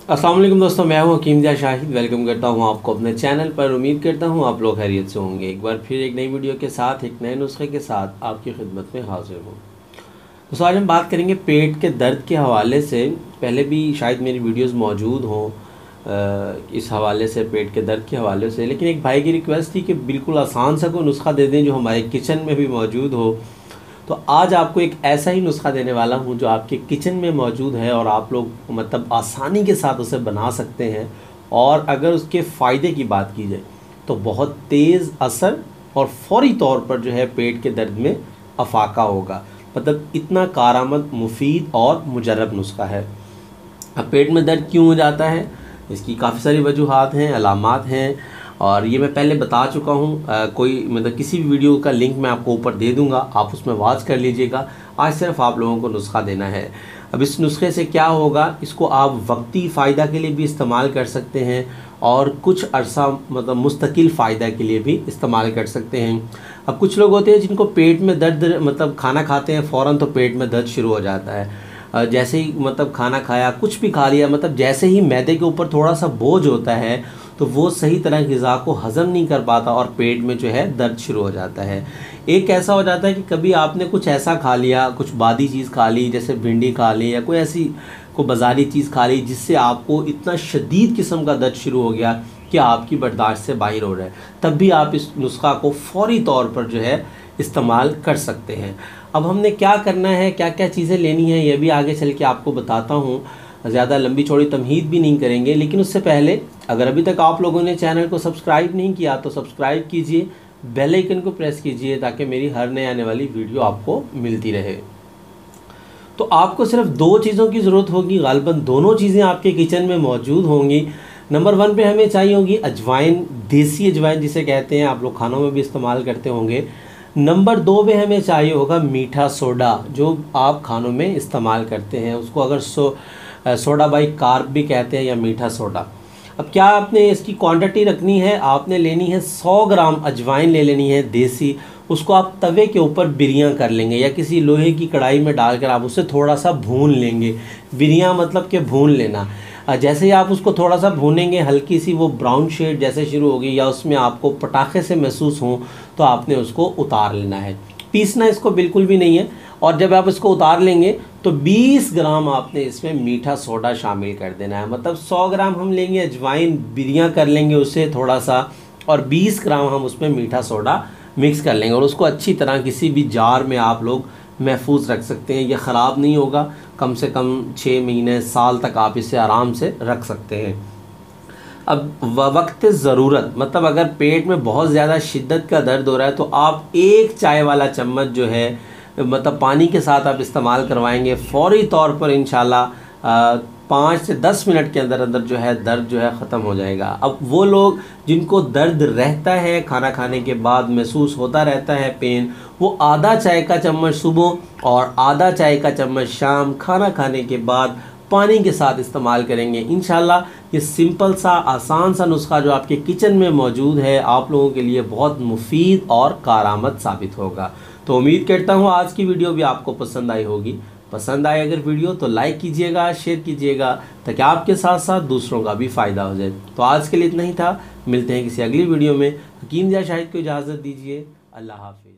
अस्सलाम वालेकुम दोस्तों, मैं हूं हकीम दिया शाहिद। वेलकम करता हूं आपको अपने चैनल पर। उम्मीद करता हूं आप लोग खैरियत से होंगे। एक बार फिर एक नई वीडियो के साथ, एक नए नुस्खे के साथ आपकी खिदमत में हाजिर हूं। दोस्तों आज हम बात करेंगे पेट के दर्द के हवाले से। पहले भी शायद मेरी वीडियोस मौजूद हों इस हवाले से, पेट के दर्द के हवाले से, लेकिन एक भाई की रिक्वेस्ट थी कि बिल्कुल आसान सा कोई नुस्खा दे दें जो हमारे किचन में भी मौजूद हो। तो आज आपको एक ऐसा ही नुस्खा देने वाला हूं जो आपके किचन में मौजूद है और आप लोग मतलब आसानी के साथ उसे बना सकते हैं। और अगर उसके फ़ायदे की बात की जाए तो बहुत तेज़ असर और फौरी तौर पर जो है पेट के दर्द में अफाका होगा। मतलब इतना कारआमद, मुफीद और मुजर्रब नुस्खा है। अब पेट में दर्द क्यों हो जाता है, इसकी काफ़ी सारी वजूहात हैं, अलामात हैं, और ये मैं पहले बता चुका हूँ। कोई मतलब किसी भी वीडियो का लिंक मैं आपको ऊपर दे दूँगा, आप उसमें वॉच कर लीजिएगा। आज सिर्फ आप लोगों को नुस्खा देना है। अब इस नुस्खे से क्या होगा, इसको आप वक्ती फ़ायदा के लिए भी इस्तेमाल कर सकते हैं और कुछ अरसा मतलब मुस्तकिल फ़ायदा के लिए भी इस्तेमाल कर सकते हैं। अब कुछ लोग होते हैं जिनको पेट में दर्द, मतलब खाना खाते हैं फ़ौरन तो पेट में दर्द शुरू हो जाता है। जैसे ही मतलब खाना खाया, कुछ भी खा लिया, मतलब जैसे ही मैदे के ऊपर थोड़ा सा बोझ होता है तो वो सही तरह ग़िज़ा को हज़म नहीं कर पाता और पेट में जो है दर्द शुरू हो जाता है। एक ऐसा हो जाता है कि कभी आपने कुछ ऐसा खा लिया, कुछ बादी चीज़ खा ली, जैसे भिंडी खा ली या कोई ऐसी कोई बाज़ारी चीज़ खा ली जिससे आपको इतना शदीद किस्म का दर्द शुरू हो गया कि आपकी बर्दाश्त से बाहर हो रहा है। तब भी आप इस नुस्खा को फ़ौरी तौर पर जो है इस्तेमाल कर सकते हैं। अब हमने क्या करना है, क्या क्या चीज़ें लेनी है, ये भी आगे चल के आपको बताता हूँ। ज़्यादा लंबी चौड़ी तमहीद भी नहीं करेंगे, लेकिन उससे पहले अगर अभी तक आप लोगों ने चैनल को सब्सक्राइब नहीं किया तो सब्सक्राइब कीजिए, बेल आइकन को प्रेस कीजिए ताकि मेरी हर नए आने वाली वीडियो आपको मिलती रहे। तो आपको सिर्फ दो चीज़ों की ज़रूरत होगी, गालिबन दोनों चीज़ें आपके किचन में मौजूद होंगी। नंबर 1 पे हमें चाहिए होगी अजवाइन, देसी अजवाइन जिसे कहते हैं, आप लोग खानों में भी इस्तेमाल करते होंगे। नंबर 2 पे हमें चाहिए होगा मीठा सोडा, जो आप खानों में इस्तेमाल करते हैं, उसको अगर सोडा बाई कार्ब भी कहते हैं या मीठा सोडा। अब क्या आपने इसकी क्वांटिटी रखनी है, आपने लेनी है 100 ग्राम अजवाइन ले लेनी है देसी। उसको आप तवे के ऊपर बिरियां कर लेंगे या किसी लोहे की कढ़ाई में डालकर आप उसे थोड़ा सा भून लेंगे। बिरियां मतलब कि भून लेना। जैसे ही आप उसको थोड़ा सा भूनेंगे, हल्की सी वो ब्राउन शेड जैसे शुरू होगी या उसमें आपको पटाखे से महसूस हों तो आपने उसको उतार लेना है। पीसना इसको बिल्कुल भी नहीं है। और जब आप इसको उतार लेंगे तो 20 ग्राम आपने इसमें मीठा सोडा शामिल कर देना है। मतलब 100 ग्राम हम लेंगे अजवाइन, बिरियां कर लेंगे उससे थोड़ा सा, और 20 ग्राम हम उसमें मीठा सोडा मिक्स कर लेंगे और उसको अच्छी तरह किसी भी जार में आप लोग महफूज रख सकते हैं। ये ख़राब नहीं होगा, कम से कम 6 महीने साल तक आप इसे आराम से रख सकते हैं। अब वक्त ज़रूरत, मतलब अगर पेट में बहुत ज़्यादा शिद्दत का दर्द हो रहा है तो आप 1 चाय वाला चम्मच जो है मतलब पानी के साथ आप इस्तेमाल करवाएंगे, फ़ौरी तौर पर इंशाल्लाह 5 से 10 मिनट के अंदर अंदर जो है दर्द जो है ख़त्म हो जाएगा। अब वो लोग जिनको दर्द रहता है, खाना खाने के बाद महसूस होता रहता है पेन, वो आधा चाय का चम्मच सुबह और आधा चाय का चम्मच शाम खाना खाने के बाद पानी के साथ इस्तेमाल करेंगे। इंशाल्लाह ये सिंपल सा आसान सा नुस्खा जो आपके किचन में मौजूद है आप लोगों के लिए बहुत मुफीद और कारआमद साबित होगा। तो उम्मीद करता हूँ आज की वीडियो भी आपको पसंद आई होगी। पसंद आए अगर वीडियो तो लाइक कीजिएगा, शेयर कीजिएगा ताकि आपके साथ साथ दूसरों का भी फ़ायदा हो जाए। तो आज के लिए इतना ही था, मिलते हैं किसी अगली वीडियो में। हकीम दिया शाहिद को इजाज़त दीजिए। अल्लाह हाफ़िज़।